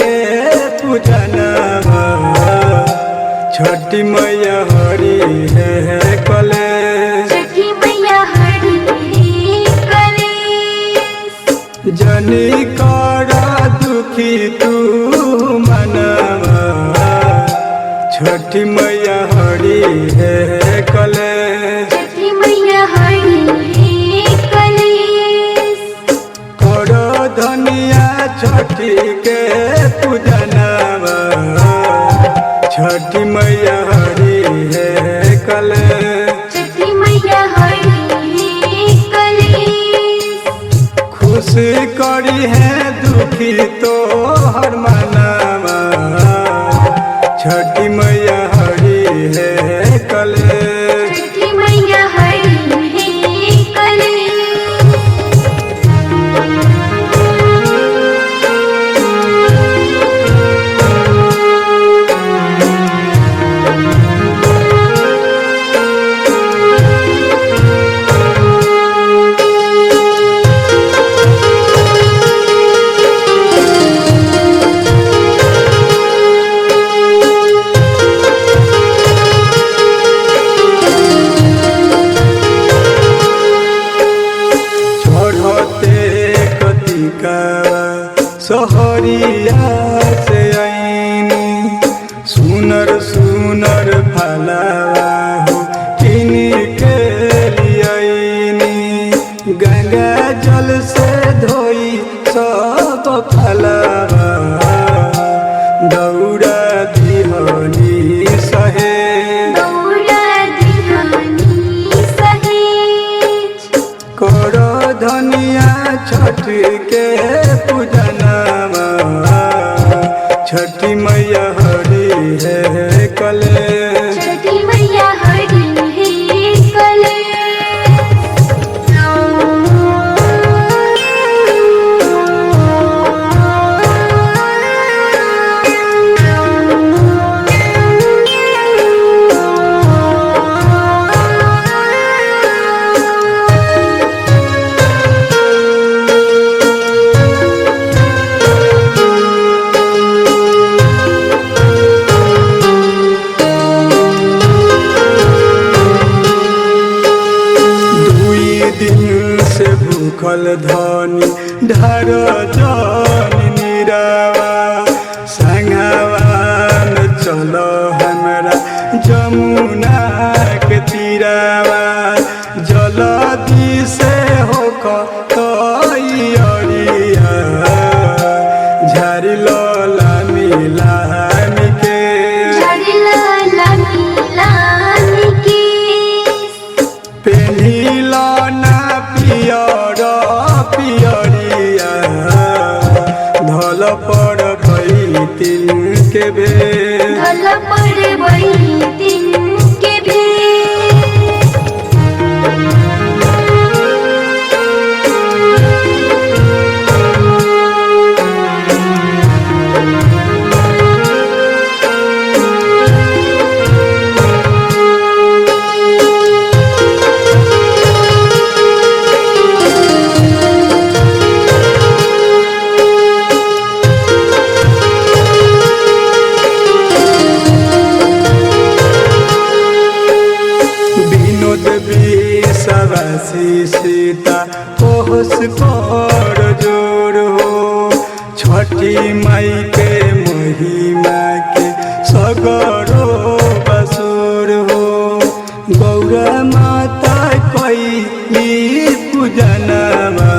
के पूजनवा छठी मैया हरि है कलेश। छठी मैया हरि है कलेश। जनी कर दुखी तू मनवा छठी मैया हरि है कलेश। छठी मैया हरि है कलेश। करो धनिया छठी के पूजनवा छठी मैया हरि है कलेश। छठी मैया हरि है कलेश। खुश करी है दुखी तो हर मनवा छठी मैया हरि है कलेश। छठी मैया हरि है कलेश। सहरिया से आईनी सुनर सुनर फलवा हो किन के लियाईनी गंगा जल से धोई सब फलवा दौड़ा दिहनी सहे। दौड़ा दिहनी सहेज। करो धनिया छठ के पूजनवा छठी मैया हरि है कलेश। छठी मैया हरि है कलेश। दिन से भूखल धनी ढार जन निरावा संगवान चलो हमरा जमुना के तीरावा जलदी से होख तैयारिया झारी लामी लामी के। झारी लामी लामी के। पेन्हिला पियरिया धल पर बैतिन के भेष। धल पर बैतिन के भेष। सवासी सीता पोस पर जोर हो छठी माई के महिमा के सगरो बसुर हो गौरा माता कैली पूजनवा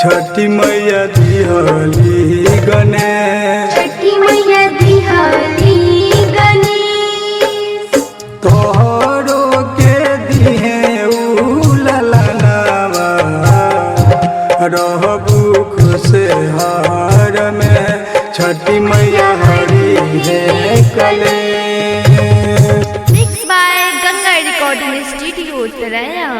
छठी मैया दिहली गणेश। छठी मैया दिहली गणेश। तोहरो के दिहे उललनवा रहबू खुश हार में छठी मैया हरि है कलेश। Mix by Ganga recording studio Uttarayan.